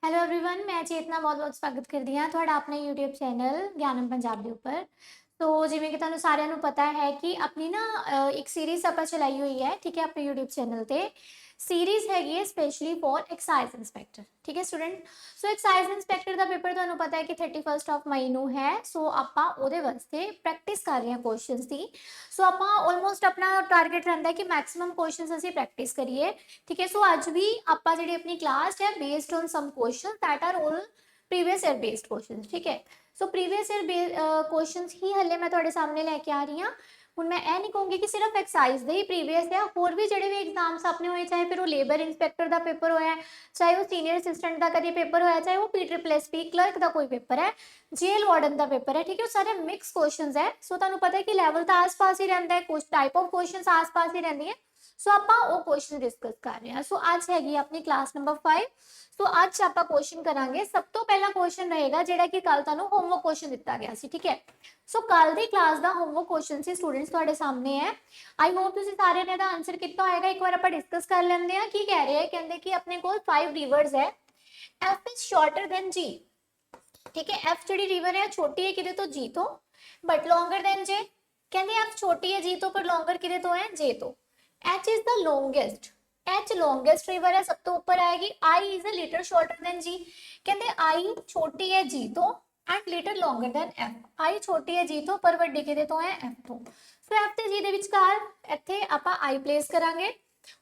Hello everyone, मैं चेतना बहुत बहुत स्वागत करदी हाँ ਤੁਹਾਡਾ अपने यूट्यूब चैनल ਗਿਆਨਮ ਪੰਜਾਬ ਦੇ ਉੱਪਰ। तो जिवें कि ਤੁਹਾਨੂੰ ਸਾਰਿਆਂ ਨੂੰ ਪਤਾ ਹੈ ਕਿ ਆਪਣੀ ਨਾ ਇੱਕ ਸੀਰੀਜ਼ ਆਪਾਂ ਚਲਾਈ ਹੋਈ ਹੈ, ਠੀਕ ਹੈ, ਆਪਣੇ YouTube ਚੈਨਲ ਤੇ। ਸੀਰੀਜ਼ ਹੈਗੀ ਹੈ ਸਪੈਸ਼ਲੀ ਫॉर ਐਕਸਾਈਜ਼ ਇੰਸਪੈਕਟਰ, ਠੀਕ ਹੈ ਸਟੂਡੈਂਟ। ਸੋ ਐਕਸਾਈਜ਼ ਇੰਸਪੈਕਟਰ ਦਾ ਪੇਪਰ ਤੁਹਾਨੂੰ ਪਤਾ ਹੈ ਕਿ 31st ਆਫ ਮਈ ਨੂੰ ਹੈ। ਸੋ ਆਪਾਂ ਉਹਦੇ ਵਾਸਤੇ ਪ੍ਰੈਕਟਿਸ ਕਰ ਰਹੇ ਹਾਂ ਕੁਐਸਚਨਸ ਦੀ। ਸੋ ਆਪਾਂ ਆਲਮੋਸਟ ਆਪਣਾ ਟਾਰਗੇਟ ਰਹਿੰਦਾ ਹੈ ਕਿ ਮੈਕਸਿਮਮ ਕੁਐਸਚਨਸ ਅਸੀਂ ਪ੍ਰੈਕਟਿਸ ਕਰੀਏ, ਠੀਕ ਹੈ। ਸੋ ਅੱਜ ਵੀ ਆਪਾਂ ਜਿਹੜੀ ਆਪਣੀ ਕਲਾਸ ਹੈ based on some question that are all previous year based question, ठीक है। सो प्रीवियस ईयर क्वेश्चन ही हले मैं ਤੁਹਾਡੇ सामने लेके आ रही हाँ। ਹੁਣ मैं ਇਹ नहीं कहूँगी कि सिर्फ एक्साइज ਦੇ ਹੀ प्रीवियस है, होर भी ਜਿਹੜੇ भी एग्जाम्स अपने होए, चाहे फिर वो लेबर इंस्पैक्टर का पेपर होया, चाहे वो सीनियर असिस्टेंट का कभी पेपर होया, चाहे वो PSSP क्लर्क का कोई पेपर है, जेल वार्डन का पेपर है, ठीक है। वो सारे मिक्स क्वेश्चन है। सो ਤੁਹਾਨੂੰ पता है कि लैवल तो आस पास ही रहता है, कुछ टाइप ऑफ क्वेश्चन आस पास ही रहती है। सो ਆਪਾਂ ਉਹ क्वेश्चन डिस्कस कर रहे हैं। सो ਅੱਜ ਹੈਗੀ ਆਪਣੀ क्लास नंबर 5। ਸੋ ਅੱਜ ਆਪਾਂ ਕੁਐਸਚਨ ਕਰਾਂਗੇ। ਸਭ ਤੋਂ ਪਹਿਲਾ ਕੁਐਸਚਨ ਰਹੇਗਾ ਜਿਹੜਾ ਕਿ ਕੱਲ ਤੁਹਾਨੂੰ ਹੋਮਵਰਕ ਕੁਐਸਚਨ ਦਿੱਤਾ ਗਿਆ ਸੀ, ਠੀਕ ਹੈ। ਸੋ ਕੱਲ ਦੀ ਕਲਾਸ ਦਾ ਹੋਮਵਰਕ ਕੁਐਸਚਨ ਸੀ ਸਟੂਡੈਂਟਸ ਤੁਹਾਡੇ ਸਾਹਮਣੇ ਹੈ। ਆਈ ਹੋਪ ਤੁਸੀਂ ਸਾਰਿਆਂ ਨੇ ਇਹਦਾ ਆਨਸਰ ਕੀਤਾ ਹੋਏਗਾ। ਇੱਕ ਵਾਰ ਆਪਾਂ ਡਿਸਕਸ ਕਰ ਲੈਂਦੇ ਹਾਂ। ਕੀ ਕਹਿ ਰਹੇ ਹੈ, ਕਹਿੰਦੇ ਕਿ ਆਪਣੇ ਕੋਲ 5 ਰਿਵਰਸ ਹੈ। F is shorter than G, ठीक है। F ਜਿਹੜੀ ਰਿਵਰ ਹੈ ਛੋਟੀ ਹੈ ਕਿਦੇ ਤੋਂ, G ਤੋਂ, ਬਟ longer than J। ਕਹਿੰਦੇ F ਛੋਟੀ ਹੈ G ਤੋਂ ਪਰ longer ਕਿਦੇ ਤੋਂ ਹੈ, J ਤੋਂ। H is the longest, H longest river है, सब तो ऊपर आएगी। I is a little shorter than G, कहते I छोटी है G तो and little longer than F। I छोटी है G तो पर ਵੱਡੀ ਕਿਹਦੇ ਤੋਂ ਹੈ, F ਤੋਂ। ਸੋ F ਤੇ G ਦੇ ਵਿਚਕਾਰ ਇੱਥੇ ਆਪਾਂ I ਪਲੇਸ ਕਰਾਂਗੇ।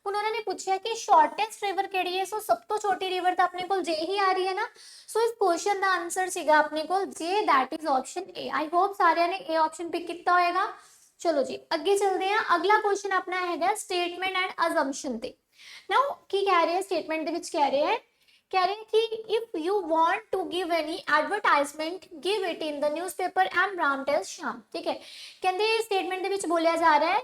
ਹੁਣ ਉਹਨਾਂ ਨੇ ਪੁੱਛਿਆ ਕਿ ਸ਼ਾਰਟੈਸਟ ਰਿਵਰ ਕਿਹੜੀ ਹੈ। ਸੋ ਸਭ ਤੋਂ ਛੋਟੀ ਰਿਵਰ ਤਾਂ ਆਪਣੇ ਕੋਲ J ਹੀ ਆ ਰਹੀ ਹੈ ਨਾ। ਸੋ ਇਸ ਕੁਐਸਚਨ ਦਾ ਆਨਸਰ ਸੀਗਾ ਆਪਣੇ ਕੋਲ J, that is option A। I hope ਸਾਰਿਆਂ ਨੇ A ਆਪਸ਼ਨ ਪਿਕ ਕੀਤਾ ਹੋਏਗਾ। चलो जी अगे चलते हैं। अगला क्वेश्चन अपना है स्टेटमेंट एंड असम्पशन ते। नाउ की कह रहे हैं स्टेटमेंट दे विच कह रहे हैं कि if you want to give any advertisement give it in the newspaper M Ram tells Shyam, ठीक है। कहते स्टेटमेंट दे विच बोलिया जा रहा है,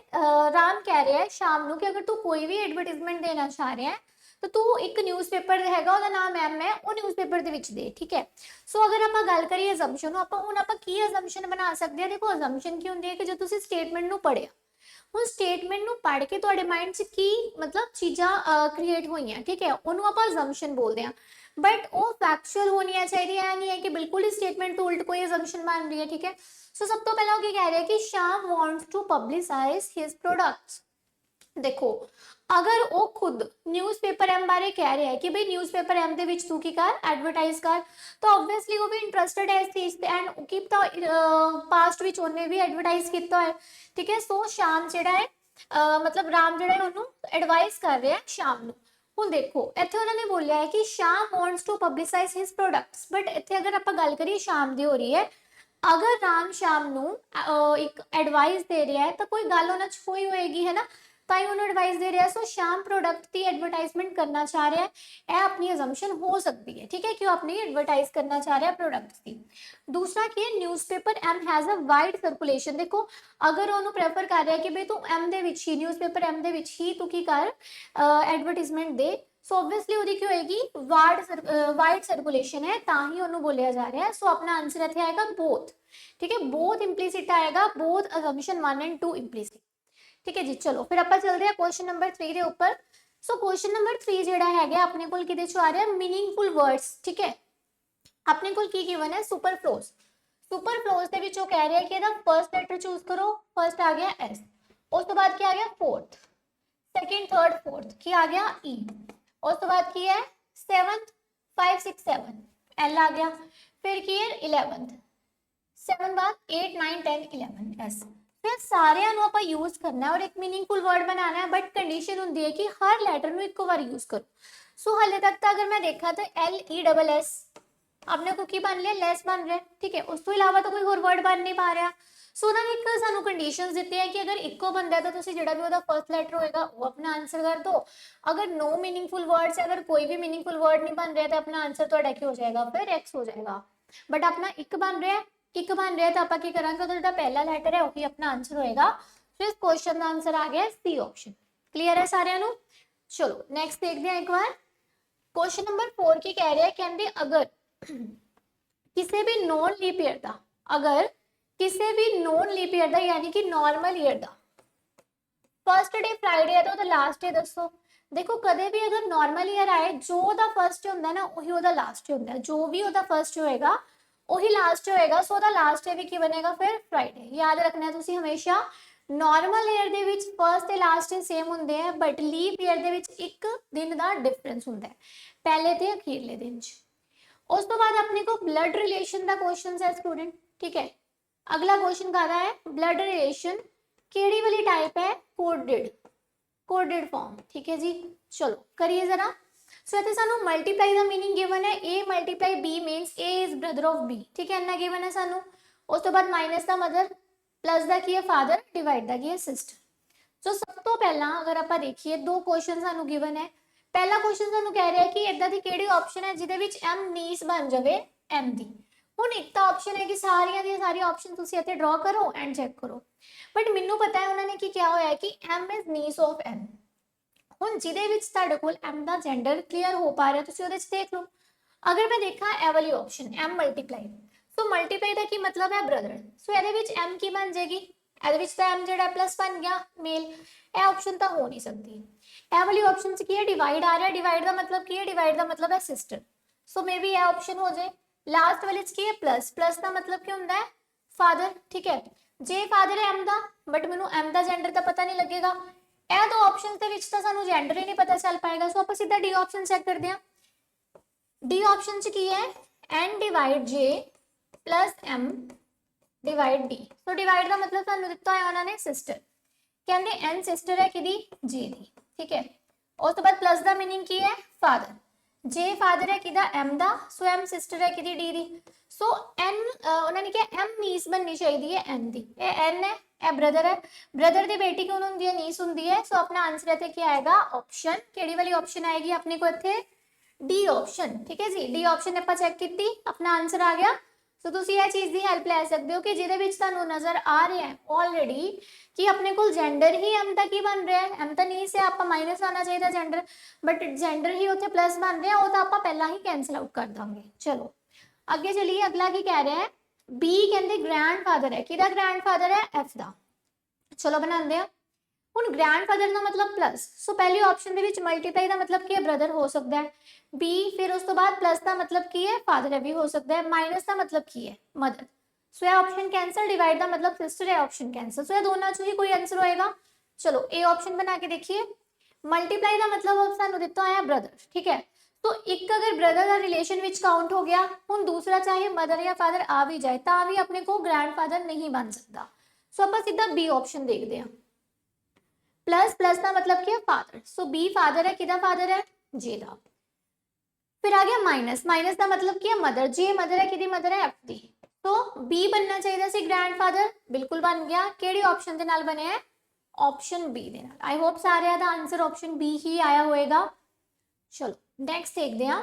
राम कह रहा है श्याम नू कि अगर तू कोई भी एडवर्टाइजमेंट देना चाह रहा है तो तू एक न्यूज़पेपर हैगा ਉਹਦਾ ਨਾਮ ਐਮ ਹੈ, ਉਹ न्यूज़पेपर ਦੇ ਵਿੱਚ ਦੇ, ठीक है। ਸੋ ਅਗਰ ਆਪਾਂ ਗੱਲ ਕਰੀਏ ਅਜ਼ੰਪਸ਼ਨ ਨੂੰ, ਆਪਾਂ ਹੁਣ ਆਪਾਂ ਕੀ ਅਜ਼ੰਪਸ਼ਨ ਬਣਾ ਸਕਦੇ ਹਾਂ। ਦੇਖੋ ਅਜ਼ੰਪਸ਼ਨ ਕੀ ਹੁੰਦੀ ਹੈ ਕਿ ਜੇ ਤੁਸੀਂ ਸਟੇਟਮੈਂਟ ਨੂੰ ਪੜ੍ਹਿਆ, ਹੁਣ ਸਟੇਟਮੈਂਟ ਨੂੰ ਪੜ੍ਹ ਕੇ ਤੁਹਾਡੇ ਮਾਈਂਡ 'ਚ ਕੀ ਮਤਲਬ ਚੀਜ਼ਾਂ ਕ੍ਰੀਏਟ ਹੋਈਆਂ, ਠੀਕ ਹੈ, ਉਹਨੂੰ ਆਪਾਂ ਅਜ਼ੰਪਸ਼ਨ ਬੋਲਦੇ ਹਾਂ। ਬਟ ਉਹ ਫੈਕਚੁਅਲ ਹੋਣੀਆਂ ਚਾਹੀਦੀਆਂ, ਇਹ ਨਹੀਂ ਹੈ ਕਿ ਬਿਲਕੁਲ ਹੀ ਸਟੇਟਮੈਂਟ ਤੋਂ ਉਲਟ ਕੋਈ ਅਜ਼ੰਪਸ਼ਨ ਬਣ ਰਹੀ ਹੈ, ਠੀਕ ਹੈ। ਸੋ ਸਭ ਤੋਂ ਪਹਿਲਾਂ ਉਹ ਕੀ ਕਹਿ ਰਿਹਾ ਕਿ Shyam wants to publicise his products. देखो अगर वो खुद न्यूज़पेपर एम बारे कह रहा है कि भाई न्यूज़पेपर एम दे विच तू की कर एडवरटाइज कर, तो ऑब्वियसली वो भी इंटरेस्टेड है इस चीज ते एंड की पास्ट विच उन्हें भी एडवरटाइज किया है, ठीक है। सो शाम जिहड़ा है मतलब राम जिहड़ा है उन्होंने एडवाइस कर रहा है शाम नू। ਹੁਣ देखो ਇੱਥੇ ਉਹਨਾਂ ਨੇ ਬੋਲਿਆ ਹੈ ਕਿ Shyam wants to publicise his products, but ਇੱਥੇ ਅਗਰ ਆਪਾਂ ਗੱਲ ਕਰੀਏ ਸ਼ਾਮ ਦੀ ਹੋ ਰਹੀ ਹੈ। ਅਗਰ ਰਾਮ ਸ਼ਾਮ ਨੂੰ ਇੱਕ ਐਡਵਾइस ਦੇ ਰਿਹਾ ਹੈ ਤਾਂ ਕੋਈ ਗੱਲ ਉਹਨਾਂ 'ਚ ਹੋਈ ਹੋਏਗੀ, ਹੈ ਨਾ, ਤਾਂ ਹੀ ਉਹਨੂੰ ਐਡਵਾइस ਦੇ ਰਿਹਾ। ਸੋ ਸ਼ਾਮ ਪ੍ਰੋਡਕਟ ਦੀ ਐਡਵਰਟਾਈਜ਼ਮੈਂਟ ਕਰਨਾ ਚਾਹ ਰਿਹਾ ਹੈ, ਇਹ ਆਪਣੀ ਅਜ਼ੰਪਸ਼ਨ ਹੋ ਸਕਦੀ ਹੈ, ਠੀਕ ਹੈ, ਕਿ ਉਹ ਆਪਣੀ ਐਡਵਰਟਾਈਜ਼ ਕਰਨਾ ਚਾਹ ਰਿਹਾ ਪ੍ਰੋਡਕਟਸ ਦੀ। ਦੂਸਰਾ ਕੀ ਹੈ, newspaper M has a wide circulation. ਦੇਖੋ ਅਗਰ ਉਹਨੂੰ ਪ੍ਰੈਫਰ ਕਰ ਰਿਹਾ ਕਿ ਬਈ ਤੂੰ ਐਮ ਦੇ ਵਿੱਚ ਹੀ ਨਿਊਜ਼ਪੇਪਰ ਐਮ ਦੇ ਵਿੱਚ ਹੀ ਤੂੰ ਕੀ ਕਰ ਐਡਵਰਟਾਈਜ਼ਮੈਂਟ ਦੇ, ਸੋ ਆਬਵੀਅਸਲੀ ਉਹਦੀ ਕੀ ਹੋਏਗੀ, ਵਾਈਡ ਸਰਕੂਲੇਸ਼ਨ ਹੈ, ਤਾਂ ਹੀ ਉਹਨੂੰ ਬੋਲਿਆ ਜਾ ਰਿਹਾ ਹੈ। ਸੋ ਆਪਣਾ ਆਨਸਰ ਇੱਥੇ ਆਏਗਾ ਬੋਥ, ठीक है। बोथ इंप्लीसिट आएगा, बोथ असम्पशन 1 और 2 इंप्लीसिट, ठीक है जी। चलो फिर आप चलते हैं क्वेश्चन नंबर 3 के ऊपर। सो क्वेश्चन नंबर 3 ਜਿਹੜਾ ਹੈਗਾ ਆਪਣੇ ਕੋਲ ਕਿਹਦੇ ਚ ਆ ਰਿਹਾ, मीनिंगफुल वर्ड्स, ठीक है। ਆਪਣੇ ਕੋਲ ਕੀ ਗਿਵਨ ਹੈ, सुपरफ्लोज। सुपरफ्लोज ਦੇ ਵਿੱਚ ਉਹ ਕਹਿ ਰਿਹਾ ਕਿ ਇਹਦਾ ਫਰਸਟ ਲੈਟਰ ਚੂਜ਼ ਕਰੋ। ਫਰਸਟ ਆ ਗਿਆ S, ਉਸ ਤੋਂ ਬਾਅਦ ਕੀ ਆ ਗਿਆ फोर्थ, सेकंड थर्ड फोर्थ की आ गया E, ਉਸ ਤੋਂ ਬਾਅਦ ਕੀ ਹੈ 7th 5 6 7 L आ गया, फिर की है 11th 7 बाद 8 9 10 11 S। फिर ਸਾਰਿਆਂ ਨੂੰ ਆਪਾਂ यूज करना है और एक मीनिंगफुल वर्ड बनाना है, बट कंडीशन होती है कि हर लैटर ਨੂੰ ਇੱਕੋ ਵਾਰ यूज करो। सो हाले तक तो अगर मैं देखा तो LESS अपने को की बन लिया, लेस बन रहा है, ठीक है। उस तो इलावा तो कोई और वर्ड बन नहीं पा रहा। सो उन्होंने एक सानू कंडीशंस दी है कि अगर इक्को बनता है तो तुसी जिहड़ा भी ਉਹਦਾ फर्स्ट लैटर होएगा वो अपना आंसर कर दो। अगर नो मीनिंगफुल वर्ड्स, अगर कोई भी मीनिंगफुल वर्ड नहीं बन रहा तो अपना आंसर ਤੁਹਾਡਾ ਕੀ ਹੋ ਜਾएगा, फिर X हो जाएगा। बट अपना एक बन रहा है, एक बन रहा है तो आप की करांगे तो जो पहला लैटर है वही अपना आंसर होएगा। तो इस क्वेश्चन का आंसर आ गया सी ऑप्शन। क्लियर है सारिਆਂ ਨੂੰ। चलो नेक्स्ट देखते हैं एक बार। क्वेश्चन नंबर 4 की कह रहा है, कहते अगर किसी भी नॉन लीप ईयर का, अगर किसी भी नॉन लीप ईयर का यानी कि नॉर्मल ईयर का फर्स्ट डे फ्राइडे है तो ਉਹਦਾ ਲਾਸਟ ਡੇ ਦੱਸੋ। ਦੇਖੋ ਕਦੇ ਵੀ ਅਗਰ ਨਾਰਮਲ ਈਅਰ ਆਏ ਜੋ ਉਹਦਾ ਫਰਸਟ ਹੁੰਦਾ ਨਾ ਉਹੀ ਉਹਦਾ ਲਾਸਟ ਹੁੰਦਾ, ਜੋ ਵੀ ਉਹਦਾ ਫਰਸਟ ਹੋਏਗਾ ਉਹੀ ਲਾਸਟ ਹੋਏਗਾ। ਸੋ ਉਹਦਾ ਲਾਸਟ ਡੇ ਵੀ ਕੀ ਬਣੇਗਾ ਫਿਰ ਫਰਾਈਡੇ। ਯਾਦ ਰੱਖਣਾ ਤੁਸੀਂ ਹਮੇਸ਼ਾ ਨਾਰਮਲ ਈਅਰ ਦੇ ਵਿੱਚ ਫਰਸਟ ਤੇ ਲਾਸਟ ਡੇ ਸੇਮ ਹੁੰਦੇ ਆ, ਬਟ ਲੀਪ ਈਅਰ ਦੇ ਵਿੱਚ ਇੱਕ ਦਿਨ ਦਾ ਡਿਫਰੈਂਸ ਹੁੰਦਾ ਹੈ ਪਹਿਲੇ ਤੇ ਅਖੀਰਲੇ ਦਿਨ 'ਚ। ਉਸ ਤੋਂ ਬਾਅਦ ਆਪਣੇ को ब्लड रिलेशन ਦਾ क्वेश्चन है स्टूडेंट, ठीक है। अगला क्वेश्चन कादा है ब्लड रिलेशन केड़ी वाली टाइप है, कोडेड फॉर्म, ठीक है जी। चलो करिए जरा। सो इतने सानू मल्टीप्लाई का मीनिंग गिवन है A multiply B means A is brother of B, ठीक है, इन्ना गिवन है सानू। उस तो बाद माइनस का मदर, प्लस का की है फादर, डिवाइड का की है सिस्टर। सो सब तो पहला अगर आप देखिए दो क्वेश्चन सानू गिवन है। पहला क्वेश्चन सानू कह रहा है कि इदा दी केड़ी ऑप्शन है जिहदे विच m नीस बन जावे m दी। ਹੁਣ ਇੱਕ ਤਾਂ ਆਪਸ਼ਨ ਹੈ ਕਿ ਸਾਰੀਆਂ ਦੀਆਂ ਸਾਰੀਆਂ ਆਪਸ਼ਨ ਤੁਸੀਂ ਇੱਥੇ ਡਰਾ ਕਰੋ ਐਂਡ ਚੈੱਕ ਕਰੋ, ਬਟ ਮੈਨੂੰ ਪਤਾ ਹੈ ਉਹਨਾਂ ਨੇ ਕੀ ਕਿਹਾ ਹੋਇਆ ਕਿ m is niece of n। ਹੁਣ ਜਿਹਦੇ ਵਿੱਚ ਤੁਹਾਡੇ ਕੋਲ m ਦਾ ਜੈਂਡਰ ਕਲੀਅਰ ਹੋ ਪਾ ਰਿਹਾ ਤੁਸੀਂ ਉਹਦੇ ਚ ਦੇਖ ਲਓ। ਅਗਰ ਮੈਂ ਦੇਖਾਂ ਇਹ ਵਾਲੀ ਆਪਸ਼ਨ m ਮਲਟੀਪਲਾਈ, ਸੋ ਮਲਟੀਪਲਾਈ ਦਾ ਕੀ ਮਤਲਬ ਹੈ ਬ੍ਰਦਰ, ਸੋ ਇਹਦੇ ਵਿੱਚ m ਕੀ ਬਣ ਜਾਏਗੀ, ਇਹਦੇ ਵਿੱਚ ਤਾਂ m ਜਿਹੜਾ ਪਲੱਸ ਬਣ ਗਿਆ ਮੇਲ, ਇਹ ਆਪਸ਼ਨ ਤਾਂ ਹੋ ਨਹੀਂ ਸਕਦੀ। ਇਹ ਵਾਲੀ ਆਪਸ਼ਨ ਚ ਕੀ ਹੈ ਡਿਵਾਈਡ ਆ ਰਿਹਾ, ਡਿਵਾਈਡ ਦਾ ਮਤਲਬ ਕੀ ਹੈ, ਡਿਵਾਈਡ ਦਾ ਮਤਲਬ ਹੈ ਸਿਸਟਰ, ਸੋ मे बी ਇਹ ਆਪਸ਼ਨ ਹੋ ਜਾਏ। लास्ट वाले की है प्लस, प्लस का मतलब क्या होता है फादर, ठीक है। जे फादर है m का बट मैनू m का जेंडर का पता नहीं लगेगा, यह दो ऑप्शन के विच तो सानू जेंडर ही नहीं पता चल पाएगा। सो आप सीधा डी ऑप्शन चेक करते हैं। डी ऑप्शन च की है n divide j plus m divide d। So divide का मतलब सानू दिता है उन्होंने सिस्टर, कहते n सिस्टर है कि j दी, ठीक है। उस तो बाद प्लस का मीनिंग की है फादर, जे फादर है किदा m दा, सो m सिस्टर है किदी d दी। सो n उन्होंने कहा m नीस बननी चाहिए है n दी, ये n है, ये ब्रदर है, ब्रदर दी बेटी कौन होंदी है, नीस होंदी है। सो अपना आंसर इत्थे क्या आएगा ऑप्शन, केड़ी वाली ऑप्शन आएगी अपने को इत्थे डी ऑप्शन, ठीक है जी। डी ऑप्शन आपां चेक कीती, अपना आंसर आ गया। सो तुसीं इह चीज़ की हेल्प लै सकते हो कि जिहदे विच तुहानूं नज़र आ रहा है ऑलरेडी कि अपने को जेंडर ही m का की बन रहा है, m तो नहीं से आप माइनस आना चाहिए जेंडर, बट जेंडर ही उत्थे प्लस बन रहा है, वो तो आप पहला ही कैंसल आउट कर देंगे। चलो अगे चलिए, अगला की कह रहा है बी कहते ग्रैंड फादर है, किहदा ग्रैंड फादर है f दा। चलो बनाते हैं। ਹੁਣ ग्रैंडफादर का मतलब प्लस, सो पहली ऑप्शन ਦੇ ਵਿੱਚ मल्टीप्लाई का मतलब की है ब्रदर हो सकता है, बी फिर उस तो बाद प्लस का मतलब की है फादर है भी हो सकता है, माइनस का मतलब की है मदर। सो यह ऑप्शन कैंसल, डिवाइड का मतलब सिस्टर है ऑप्शन कैंसल। सो यह दोनों चो ही कोई आंसर होएगा। चलो ए ऑप्शन बना के देखिए। मल्टीप्लाई का मतलब सानू दिता होया ब्रदर, ठीक है। तो एक अगर ब्रदर का रिलेशन विच काउंट हो गया, हुण दूसरा चाहे मदर या फादर आ भी जाए तो भी अपने को ग्रैंडफादर नहीं बन सकता। सो आप सीधा बी ऑप्शन देखते हैं। प्लस, प्लस का मतलब क्या है फादर, सो बी फादर है, किदा फादर है जे दा। फिर आ गया माइनस, माइनस का मतलब क्या है मदर, जे मदर है, किदी मदर है एफ दी। तो बी बनना चाहिए सी ग्रैंडफादर, बिल्कुल बन गया। केड़ी ऑप्शन के नाल बने है ऑप्शन बी दे नाल। आई होप सारे दा आंसर ऑप्शन बी ही आया होएगा। चलो नेक्स्ट देखते हैं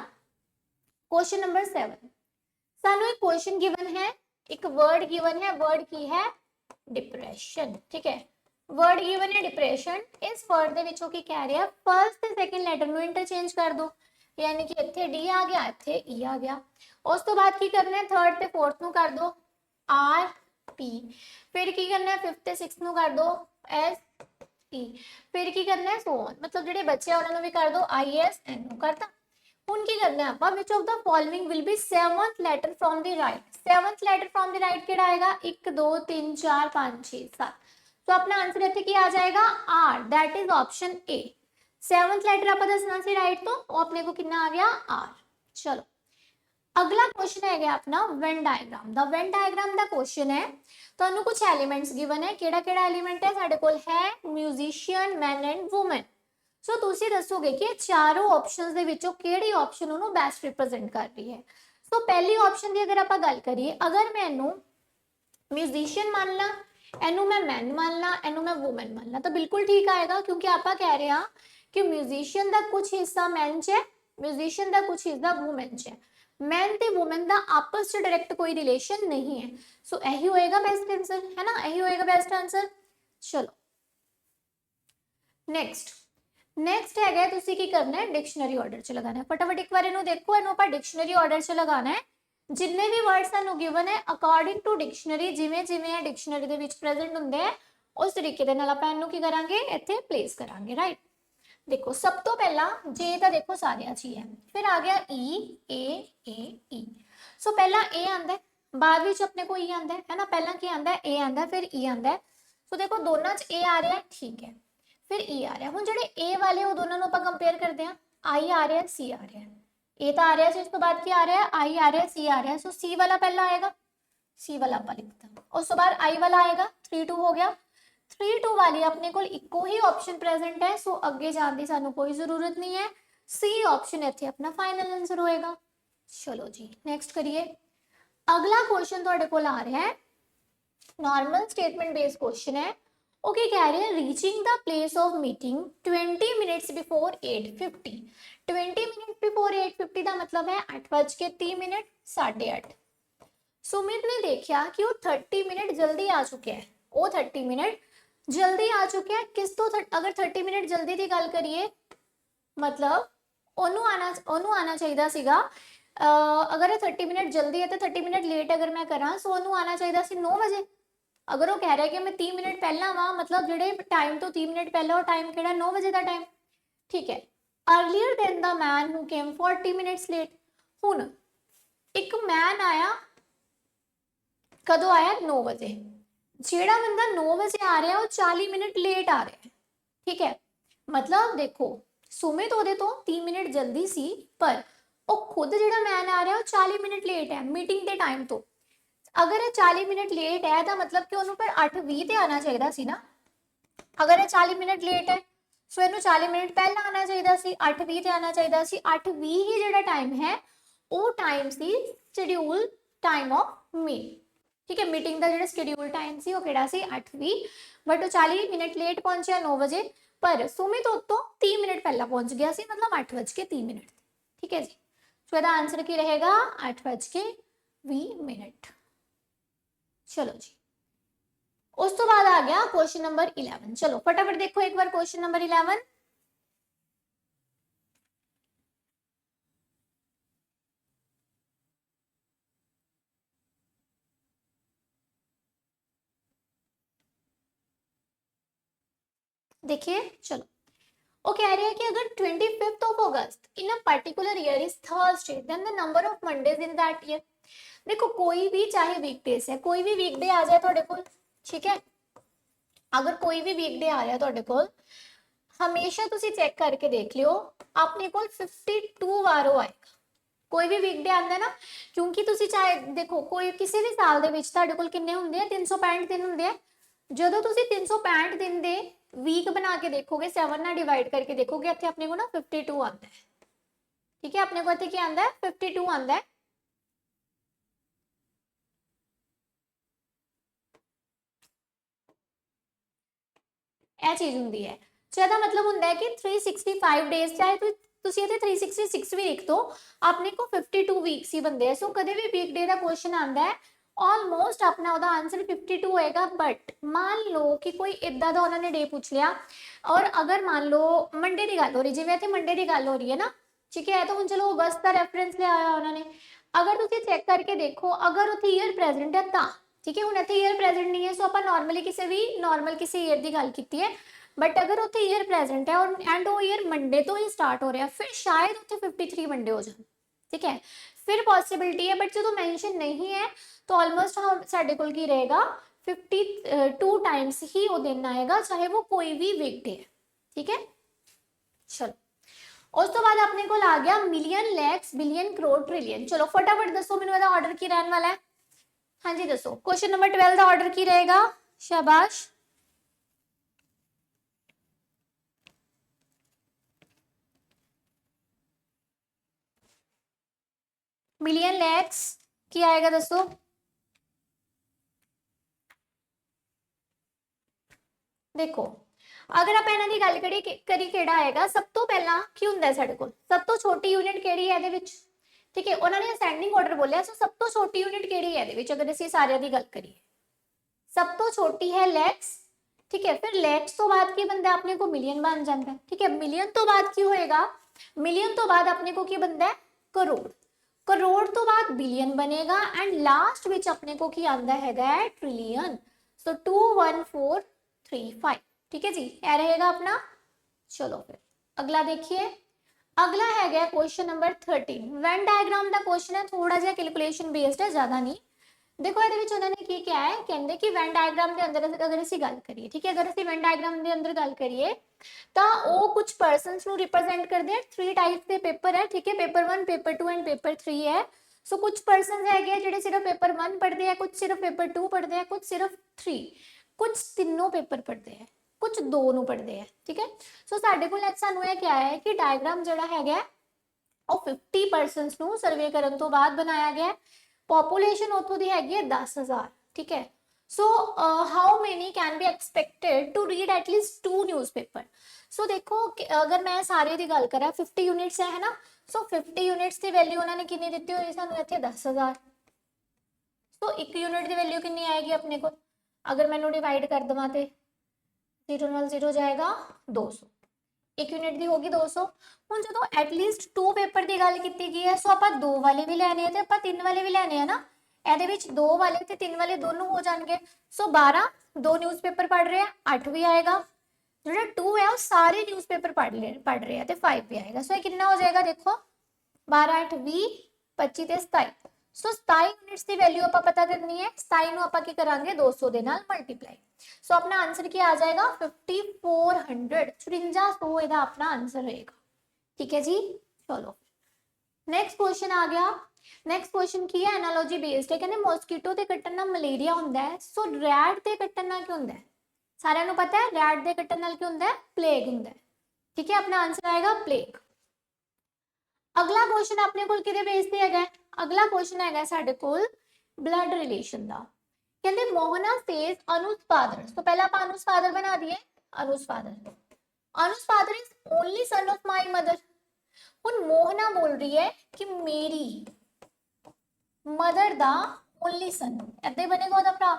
क्वेश्चन नंबर 7। सानू एक क्वेश्चन गिवन है, एक वर्ड गिवन है, वर्ड की है डिप्रेशन, ठीक है। वर्ड गिवन है डिप्रेशन, इस वर्ड ਦੇ ਵਿੱਚੋਂ ਕੀ ਕਹਿ ਰਿਹਾ ਫਰਸਟ ਤੇ ਸੈਕੰਡ ਲੈਟਰ ਨੂੰ ਇੰਟਰਚੇਂਜ ਕਰ ਦੋ, ਯਾਨੀ ਕਿ ਇੱਥੇ ਡੀ ਆ ਗਿਆ, ਇੱਥੇ ਈ ਆ ਗਿਆ। ਉਸ ਤੋਂ ਬਾਅਦ ਕੀ ਕਰਨਾ ਹੈ ਥਰਡ ਤੇ ਫੋਰਥ ਨੂੰ ਕਰ ਦੋ ਆਰ ਪੀ, ਫਿਰ ਕੀ ਕਰਨਾ ਹੈ ਫਿਫਥ ਤੇ ਸਿਕਸਥ ਨੂੰ ਕਰ ਦੋ ਐਸ ਈ, ਫਿਰ ਕੀ ਕਰਨਾ ਹੈ ਸੋ ਔਨ, मतलब ਜਿਹੜੇ ਬੱਚੇ ਉਹਨਾਂ ਨੂੰ ਵੀ ਕਰ ਦੋ ਆਈ ਐਸ ਐਨ ਨੂੰ ਕਰਤਾ। ਹੁਣ ਕੀ ਕਰਨਾ ਹੈ ਆਪਾਂ which of the following will be seventh letter from the right. Seventh letter from the right ਕਿਹੜਾ ਆਏਗਾ 1 2 3 4 5 6 7। तो अपना आंसर इत्थे की आ जाएगा R, that is option A. Seventh letter आप दसना सी राइट, तो अपने को कितना आ गया आर। चलो अगला क्वेश्चन है गया अपना वेन डायग्राम दा। वेन डायग्राम दा क्वेश्चन है, तो कुछ एलिमेंट्स गिवन है, केड़ा केड़ा एलिमेंट है साडे कोल है म्यूजिशियन, मैन एंड वूमन। सो तुसी दसोगे कि चारों ऑप्शंस दे विचों केड़ी ऑप्शन उन्होंने बेस्ट रिप्रेजेंट कर रही है। सो पहली ऑप्शन की अगर आप गल करिए, अगर मैं इनू म्यूजिशियन मान ला, एनू मैं मैन मान ला, एनू मैं वूमन मान ला, तो बिल्कुल ठीक आएगा, क्योंकि आप कह रहे हैं कि म्यूजिशियन का कुछ हिस्सा मैन च है, म्यूजिशियन का कुछ हिस्सा वूमन च है। मैन ते वूमन का आपस च डायरेक्ट कोई रिलेशन नहीं है। सो यही होएगा बेस्ट आंसर, है ना, यही होएगा बेस्ट आंसर। चलो नेक्स्ट है तुसी की करना है डिक्शनरी ऑर्डर च लगाना है। फटाफट एक बार इनू देखो, इनू आप डिक्शनरी ऑर्डर च लगाना है। जिन्ने भी वर्ड सानू गिवन है अकॉर्डिंग टू डिक्शनरी, जिवें जिवें डिक्शनरी दे विच प्रेजेंट हुंदे हैं उस तरीके दे नाल आपां इहनूं की करांगे, इत्थे प्लेस करांगे, राइट। देखो सब तो पहला जे तो देखो सारिया च ही है, फिर आ गया ई ए सो पहला ए आंदा है, बाद विच अपने को ई आंदा है ना, पहला की आंदा है ए आंदा है, फिर ई आंदा है। सो देखो दोनों च ए आ रहा है, ठीक है, फिर ई आ रहा है। हुण जिहड़े ए वाले वो दोनों आपां कंपेयर करते हैं, आई आ रहा है, सी आ रहा है, ए तो आ रहा है, इस तो बाद की आ रहा है, आई आ रहा है, सी आ रहा है। सो सी वाला पहला आएगा, सी वाला आपां लिखता, उस तो बाद आई वाला आएगा, 3 2 हो गया। 3 2 वाली अपने को इको ही ऑप्शन प्रेजेंट है, सो अगे जाने की सानू कोई जरूरत नहीं है, सी ऑप्शन इत्थे अपना फाइनल आंसर होएगा। चलो जी नेक्स्ट करिए। अगला क्वेश्चन तुहाडे कोल आ रहा है, नॉर्मल स्टेटमेंट बेस्ड क्वेश्चन है। ओके कह रहे हैं reaching the place of meeting 20 minutes before 8:50। 20 minute before 8:50 का मतलब है 8:30, 8:30। सुमित ने देखा कि वो 30 मिनट जल्दी आ चुके हैं, वो 30 मिनट जल्दी आ चुके हैं किस तो अगर 30 मिनट जल्दी की गल करिए, मतलब ओनू आना चाहिए सीगा, अगर 30 मिनट जल्दी है तो 30 मिनट लेट अगर मैं करा सो ओनू आना चाहिए सी 9 बजे। अगर वो कह रहा है कि मैं 30 मिनट पहला वहां, मतलब जेडे टाइम तो 30 मिनट पहला वो टाइम केड़ा 9 बजे का टाइम, ठीक है। Earlier than the man who came 40 minutes late. हुण एक मैन आया, कदों आया 9 बजे, जेड़ा बंदा 9 बजे आ रहा है वो 40 मिनट लेट आ रहा है, ठीक है। मतलब देखो सुमित ओदे तो 3 मिनट जल्दी सी, पर वो खुद जेड़ा मैन आ रहा है वो 40 मिनट लेट है मीटिंग के टाइम तो। अगर ये 40 मिनट लेट है तो मतलब कि उन्होंने पर 8:20 ते आना चाहिए सी ना। अगर ये 40 मिनट लेट है सो इन्हू 40 मिनट पहला आना चाहिए सी, 8:20 ते आना चाहिए सी। 8:20 ही जेड़ा टाइम है वो टाइम सी शेड्यूल टाइम ऑफ मीट, ठीक है। मीटिंग का जो शेड्यूल टाइम सी वो केड़ा सी 8:20, बट वो 40 मिनट लेट पहुंचा 9 बजे, पर सुमित तो 3 मिनट पहला पहुंच गया सी, मतलब 8:20, ठीक है जी। सो इसका आंसर की रहेगा 8:20। चलो जी उस तो बाद आ गया क्वेश्चन नंबर 11। चलो फटाफट देखो एक बार क्वेश्चन नंबर 11। देखिए चलो वो कह रहे हैं कि अगर 25th of August in a particular year is Thursday then the number of Mondays in that year. देखो कोई भी चाहे वीकडेज है, कोई भी वीकडे आ जाए थोड़े को, ठीक है। अगर कोई भी वीकडे आ रहा है थोड़े को, हमेशा तुसी चेक करके देख लियो अपने को 52 वार आएगा। कोई भी वीकडे आता है ना, क्योंकि तुसी चाहे देखो कोई किसी भी साल दे विच तुहाडे कोल किन्ने हुंदे हैं 365 दिन हुंदे हैं। ਜਦੋਂ ਤੁਸੀਂ 365 दिन ਦੇ वीक बना के देखोगे 7 ਨਾਲ डिवाइड करके देखोगे ਇੱਥੇ अपने को ना 52 आता है, ठीक है। अपने को ਇੱਥੇ ਕੀ ਆਂਦਾ है 52 आंदा है। ਇਹ ਚੀਜ਼ ਹੁੰਦੀ ਹੈ। ਸੋ ਇਹਦਾ मतलब ਹੁੰਦਾ ਹੈ ਕਿ 365 डेज ਚਾਹੇ ਤੁਸੀਂ ਇਹਦੇ 366 ਵੀ ਲਿਖ ਦੋ, ਆਪਣੇ ਕੋ 52 ਵੀਕਸ ਹੀ ਬੰਦੇ ਆ। ਸੋ ਕਦੇ ਵੀ ਵੀਕ ਡੇ ਦਾ ਕੁਐਸਚਨ ਆਂਦਾ ਹੈ ऑलमोस्ट अपना ਉਹਦਾ आंसर 52 होएगा। बट मान लो कि कोई इदा का उन्होंने डे पूछ लिया, और अगर मान लो मंडे की गल हो रही, जिवें इत्थे मंडे की गल हो रही है ना, ठीक है, तो हम चलो अगस्त का रेफरेंस लिया उन्होंने। अगर तुम चेक करके देखो अगर उत्थे ईयर प्रेजेंट है तो ठीक है, हुण इत्थे ईयर प्रेजेंट नहीं है, सो आपां नॉर्मली किसी भी नॉर्मल किसी ईयर की गल की है। बट अगर उत्थे ईयर प्रेजेंट है और एंड वो ईयर मंडे तो ही स्टार्ट हो रहा, फिर शायद उत्थे 53 मंडे हो जाए, ठीक है, फिर पॉसिबिलिटी है। बट जो मेंशन नहीं है तो ऑलमोस्ट हम साडे कोल की रहेगा 52 टाइम्स ही वो दिन आएगा, चाहे वो कोई भी वीकडे है, ठीक है। चलो उस तो बाद अपने को आ गया million, lakhs, billion, crore, trillion. चलो फटाफट दसो मैनूं इहदा ऑर्डर की रहने वाला है। हाँ जी दसो क्वेश्चन नंबर 12 का ऑर्डर की रहेगा। शाबाश। मिलियन, लैक्स की आएगा दसो। देखो अगर आप इन्हां दी गल करी केड़ा आएगा, सब तो पहला की हुंदा है साडे कोल, सब तो छोटी यूनिट केड़ी है इहदे विच, ठीक है। उन्होंने असेंडिंग ऑर्डर बोलिया, सो सब तो छोटी यूनिट केड़ी है इहदे विच अगर असीं सारियां दी गल करिए, सब तो छोटी है लैक्स, ठीक है। फिर लैक्स तो बाद की बनता है अपने को मिलियन बन जाता है, ठीक है। मिलियन तो बाद की होएगा, मिलियन तो बाद अपने को की बनता है करोड़, करोड़ तो बाद बिलियन बनेगा, एंड लास्ट विच अपने को की आंदा है ट्रिलियन। सो 214 3 5। ठीक है जी, यह रहेगा अपना। चलो फिर अगला देखिए। अगला है क्वेश्चन नंबर 13। वेन डायग्राम का क्वेश्चन है, थोड़ा जिहा कैलकुलेशन बेस्ड है, ज्यादा नहीं। देखो ਇਹਦੇ ਵਿੱਚ ਉਹਨਾਂ ਨੇ ਕੀ ਕਿਹਾ ਹੈ, ਕਹਿੰਦੇ ਕਿ ਵੈਨ ਡਾਇਗਰਾਮ ਦੇ ਅੰਦਰ ਅਗਰ ਅਸੀਂ ਗੱਲ ਕਰੀਏ, ਠੀਕ ਹੈ, ਅਗਰ ਅਸੀਂ ਵੈਨ ਡਾਇਗਰਾਮ ਦੇ ਅੰਦਰ ਗੱਲ ਕਰੀਏ ਤਾਂ ਉਹ ਕੁਝ ਪਰਸਨਸ ਨੂੰ ਰਿਪਰੈਜ਼ੈਂਟ ਕਰਦੇ ਆ। 3 ਟਾਈਪਸ ਦੇ ਪੇਪਰ ਹੈ, ਠੀਕ ਹੈ, ਪੇਪਰ 1, ਪੇਪਰ 2 ਐਂਡ ਪੇਪਰ 3 ਹੈ। ਸੋ ਕੁਝ ਪਰਸਨਸ ਹੈਗੇ ਜਿਹੜੇ ਸਿਰਫ ਪੇਪਰ 1 ਪੜ੍ਹਦੇ ਆ, ਕੁਝ ਸਿਰਫ ਪੇਪਰ 2 ਪੜ੍ਹਦੇ ਆ, ਕੁਝ ਸਿਰਫ 3, ਕੁਝ ਤਿੰਨੋਂ ਪੇਪਰ ਪੜ੍ਹਦੇ ਆ, ਕੁਝ ਦੋ ਨੂੰ ਪੜ੍ਹਦੇ ਆ। ਠੀਕ ਹੈ, ਸੋ ਸਾਡੇ ਕੋਲ ਸਾਨੂੰ ਇਹ ਕਿਹਾ ਹੈ ਕਿ ਡਾਇਗਰਾਮ ਜਿਹੜਾ ਹੈਗਾ ਉਹ 50 ਪਰਸਨਸ ਨੂੰ ਸਰਵੇ ਕਰਨ ਤੋਂ ਬਾਅਦ ਬਣਾਇਆ ਗਿਆ। पॉपुलेशन उतों दी हैगी है 10,000। ठीक है, so how many can be expected to read at least 2 newspaper. So देखो अगर मैं सारे दी गल करा 50 यूनिट्स है ना, सो 50 यूनिट्स की वैल्यू उन्होंने कितनी दी हुई सानू इत्थे 10,000। सो 1 यूनिट की वैल्यू कितनी आएगी अपने को, अगर मैनू डिवाइड कर देवां ते 0 नाल 0 जाएगा 200, 1 यूनिट की होगी 200। ਹੁਣ ਜਦੋਂ ਐਟਲੀਸਟ 2 ਪੇਪਰ ਦੀ ਗੱਲ ਕੀਤੀ ਗਈ ਹੈ, ਸੋ ਆਪਾਂ 2 ਵਾਲੇ ਵੀ ਲੈਣੇ ਆ ਤੇ ਆਪਾਂ 3 ਵਾਲੇ ਵੀ ਲੈਣੇ ਆ ਨਾ। ਇਹਦੇ ਵਿੱਚ 2 ਵਾਲੇ ਤੇ 3 ਵਾਲੇ ਦੋਨੋਂ ਹੋ ਜਾਣਗੇ। ਸੋ 12 2 ਨਿਊਜ਼ਪੇਪਰ ਪੜ੍ਹ ਰਹੇ ਆ, 8 ਵੀ ਆਏਗਾ। ਜਿਹੜਾ 2 ਹੈ ਉਹ ਸਾਰੇ ਨਿਊਜ਼ਪੇਪਰ ਪੜ੍ਹ ਰਹੇ ਆ ਤੇ 5 ਵੀ ਆਏਗਾ। ਸੋ ਇਹ ਕਿੰਨਾ ਹੋ ਜਾਏਗਾ, ਦੇਖੋ 12 8 20 25 ਤੇ 27। ਸੋ 27 यूनिट्स की वैल्यू आप पता करनी है। 27 ਨੂੰ ਆਪਾਂ ਕੀ ਕਰਾਂਗੇ 200 ਦੇ ਨਾਲ ਮਲਟੀਪਲਾਈ। ਸੋ ਆਪਣਾ ਆਨਸਰ ਕੀ ਆ ਜਾਏਗਾ 5400, 5400 ਇਹਦਾ ਆਪਣਾ ਆਨਸਰ ਰਹੇਗਾ। ठीक है जी, चलो नेक्स्ट क्वेश्चन आ गया। नेक्स्ट क्वेश्चन की है एनालॉजी बेस्ड है, कहते मॉस्किटो ते कट्टण नाल मलेरिया हुंदा है, सो रैट ते कट्टण नाल की हुंदा है? सारिਆਂ ਨੂੰ पता है रैट दे कट्टण नाल की हुंदा है, प्लेग हुंदा है। ठीक है, अपना आंसर आएगा प्लेग। अगला क्वेश्चन अपने कोल किहदे बेस ते हैगा? अगला क्वेश्चन हैगा साडे कोल ब्लड रिलेशन दा। कहते मोहना सेज अनुज फादर, तो पहला आप अनुज फादर बना दिए, Anuj father, Anuj father is only son of my mother. ਹੁਣ ਮੋਹਨਾ ਬੋਲ ਰਹੀ ਹੈ ਕਿ ਮੇਰੀ ਮਦਰ ਦਾ ਓਨਲੀ ਸਨ, ਇੱਦਾਂ ਹੀ ਬਣੇਗਾ ਉਹਦਾ ਭਰਾ।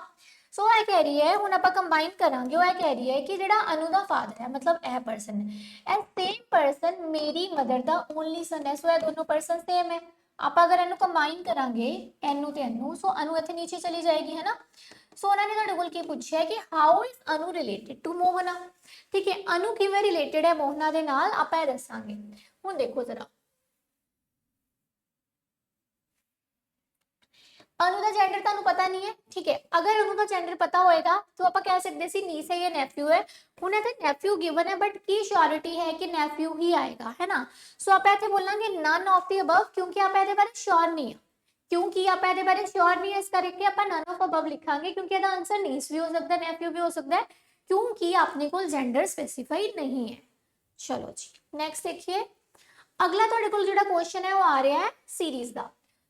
ਸੋ ਇਹ ਕਹਿ ਰਹੀ ਹੈ, ਹੁਣ ਆਪਾਂ ਕੰਬਾਈਨ ਕਰਾਂਗੇ, ਉਹ ਇਹ ਕਹਿ ਰਹੀ ਹੈ ਕਿ ਜਿਹੜਾ ਅਨੂ ਦਾ ਫਾਦਰ ਹੈ, ਮਤਲਬ ਇਹ ਪਰਸਨ, ਇਹ ਸੇਮ ਪਰਸਨ ਮੇਰੀ ਮਦਰ ਦਾ ਓਨਲੀ ਸਨ ਹੈ। ਸੋ ਇਹ ਦੋਨੋਂ ਪਰਸਨ ਸੇਮ ਹੈ। ਆਪਾਂ ਅਗਰ ਇਹਨੂੰ ਕੰਬਾਈਨ ਕਰਾਂਗੇ ਇਹਨੂੰ ਤੇ ਇਹਨੂੰ, ਸੋ ਅਨੂ ਇੱਥੇ ਨੀਚੇ ਚਲੀ ਜਾਏਗੀ, ਹੈ ਨਾ। ਸੋ ਉਹਨਾਂ ਨੇ ਤੁਹਾਡੇ ਕੋਲ ਕੀ ਪੁੱਛਿਆ ਕਿ how is Anu related to Mohna. ਠੀਕ ਹੈ, ਅਨੂ ਕਿਵੇਂ ਰਿਲੇਟਡ ਹੈ ਮੋਹਨਾ ਦੇ ਨਾਲ, ਆਪਾਂ ਇਹ ਦੱਸਾਂਗੇ। ਹੁਣ ਦੇਖੋ ਜਰਾ, अनु का जेंडर ਤੁਹਾਨੂੰ ਪਤਾ ਨਹੀਂ ਹੈ। ठीक है, अगर अनु का जेंडर पता होएगा तो आप कह सकते सी नीस है या नेफ्यू है। ਹੁਣ ਇੱਥੇ नेफ्यू गिवन है, बट की श्योरिटी है कि नेफ्यू ही आएगा, है ना। सो आप ਇੱਥੇ बोलांगे नन ऑफ द अबव, क्योंकि आप ਇਹਦੇ ਬਾਰੇ श्योर नहीं है, क्योंकि आप ਇਹਦੇ ਬਾਰੇ श्योर नहीं है, इस करके आप नन ऑफ अबव लिखांगे, क्योंकि ਇਹਦਾ आंसर नीस भी हो सकता है, नेफ्यू भी हो सकता है, क्योंकि अपने को जेंडर स्पेसिफाई नहीं है। चलो जी नेक्स्ट देखिए। अगला ਤੁਹਾਡੇ ਕੋਲ ਜਿਹੜਾ क्वेश्चन है वो आ रहा है सीरीज का।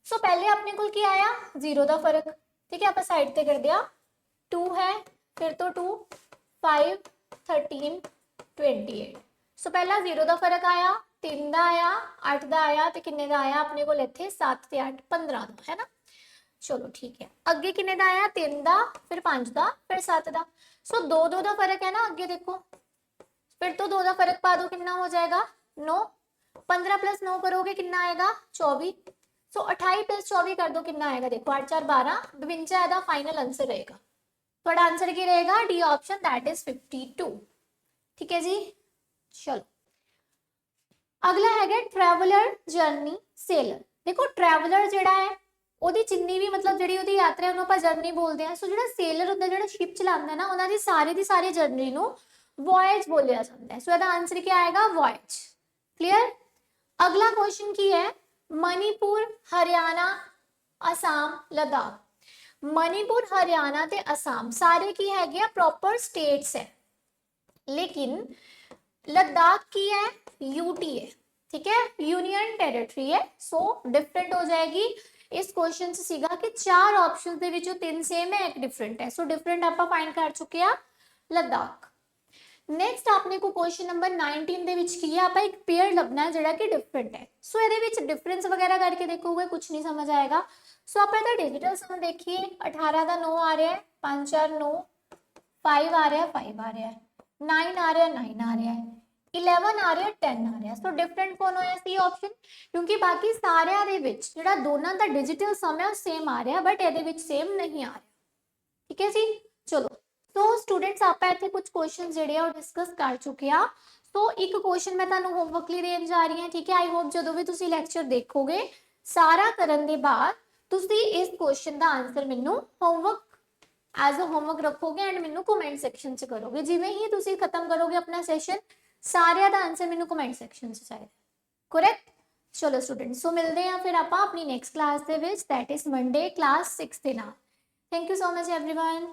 सो पहले अपने को क्या आया 0 का फर्क। ठीक है, आप साइड पे कर दिया, 2 है, फिर तो 2 5 13 28। सो पहला 0 का फर्क आया, 3 का आया, 8 का आया, तो किन्ने का आया अपने को इत्थे 7 ते 8 15 का, है ना। चलो ठीक है, अगे किन्ने का आया 3 का, फिर 5 का, फिर 7 का। सो 2 2 का फर्क है ना, अगे देखो, फिर तो 2 का फर्क पा दो, कितना हो जाएगा 9। 15 प्लस 9 करोगे कितना आएगा 24। सो 28 प्लस 24 कर दो, कितना आएगा देखो 8 4 12, 52 ਇਹਦਾ फाइनल आंसर रहेगा। ਤੁਹਾਡਾ आंसर ਕੀ रहेगा डी ऑप्शन, दैट इज 52। ठीक है जी, चलो अगला है ट्रैवलर जर्नी सेलर। देखो ट्रैवलर ਜਿਹੜਾ ਹੈ ਉਹਦੀ ਜਿੰਨੀ ਵੀ ਮਤਲਬ ਜਿਹੜੀ ਉਹਦੀ ਯਾਤਰਾ ਉਹਨੂੰ ਆਪਾਂ ਜਰਨੀ ਬੋਲਦੇ ਆ। ਸੋ ਜਿਹੜਾ ਸੇਲਰ ਹੁੰਦਾ, ਜਿਹੜਾ ਸ਼ਿਪ ਚਲਾਉਂਦਾ ਨਾ, ਉਹਨਾਂ ਦੀ ਸਾਰੀ ਜਰਨੀ ਨੂੰ ਵੋਇਜ ਬੋਲਿਆ ਜਾਂਦਾ ਹੈ। ਸੋ ਇਹਦਾ ਆਨਸਰ ਕੀ ਆਏਗਾ ਵੋਇਜ। क्लियर। अगला क्वेश्चन की है मणिपुर हरियाणा असम लद्दाख। मणिपुर हरियाणा ते असम सारे की है प्रॉपर स्टेट्स है, लेकिन लद्दाख की है यूटी है। ठीक है, यूनियन टेरिटरी है। सो डिफरेंट हो जाएगी। इस क्वेश्चन से सीगा कि 4 ऑप्शन दे विचों 3 सेम है, एक डिफरेंट है। सो डिफरेंट आप फाइंड कर चुके हैं लद्दाख। नेक्स्ट आपने को क्वेश्चन नंबर 19 ਦੇ ਵਿੱਚ ਕੀ ਹੈ, ਆਪਾਂ ਇੱਕ पेयर ਲੱਭਣਾ ਹੈ ਜਿਹੜਾ ਕਿ डिफरेंट है। सो ਇਹਦੇ ਵਿੱਚ डिफरेंस वगैरह करके देखोगे कुछ नहीं समझ आएगा। सो आप ਇਹਦਾ डिजिटल सम देखिए, 18 ਦਾ 9 आ रहा है, 5 4 9, 5 आ रहा है, 5 आ रहा है, 9 आ रहा है, 9 आ रहा है, 11 आ रहा है, 10 आ रहा है। सो डिफरेंट कौन होया सी ऑप्शन, क्योंकि बाकी ਸਾਰਿਆਂ ਦੇ ਵਿੱਚ ਜਿਹੜਾ ਦੋਨਾਂ ਦਾ डिजिटल सम है ਉਹ सेम आ रहा है, बट ਇਹਦੇ ਵਿੱਚ सेम नहीं आ रहा। ठीक है जी, चलो ਸੋ ਸਟੂਡੈਂਟਸ ਆਪਾਂ ਇੱਥੇ ਕੁਝ ਕੁਐਸਚਨ ਜਿਹੜੇ ਆ ਉਹ ਡਿਸਕਸ ਕਰ ਚੁੱਕੇ ਆ। ਸੋ ਇੱਕ ਕੁਐਸਚਨ ਮੈਂ ਤੁਹਾਨੂੰ ਹੋਮਵਰਕ ਲਈ ਦੇਣ ਜਾ ਰਹੀ ਹਾਂ, ਠੀਕ ਹੈ। ਆਈ ਹੋਪ ਜਦੋਂ ਵੀ ਤੁਸੀਂ ਲੈਕਚਰ ਦੇਖੋਗੇ ਸਾਰਾ ਕਰਨ ਦੇ ਬਾਅਦ ਤੁਸੀਂ ਇਸ ਕੁਐਸਚਨ ਦਾ ਆਨਸਰ ਮੈਨੂੰ ਹੋਮਵਰਕ ਐਜ਼ ਅ ਹੋਮਵਰਕ ਰੱਖੋਗੇ ਐਂਡ ਮੈਨੂੰ ਕਮੈਂਟ ਸੈਕਸ਼ਨ 'ਚ ਕਰੋਗੇ। ਜਿਵੇਂ ਹੀ ਤੁਸੀਂ ਖਤਮ ਕਰੋਗੇ ਆਪਣਾ ਸੈਸ਼ਨ, ਸਾਰਿਆਂ ਦਾ ਆਨਸਰ ਮੈਨੂੰ ਕਮੈਂਟ ਸੈਕਸ਼ਨ 'ਚ ਚਾਹੀਦਾ। ਕਰੈਕਟ? ਚਲੋ ਸਟੂਡੈਂਟਸ, ਸੋ ਮਿਲਦੇ ਹਾਂ ਫਿਰ ਆਪਾਂ ਆਪਣੀ ਨੈਕਸਟ ਕਲਾਸ ਦੇ ਵਿੱਚ, ਦੈਟ ਇਜ਼ ਮੰਡੇ ਕਲਾਸ 6 ਦੇ ਨਾਲ। Thank you so much everyone.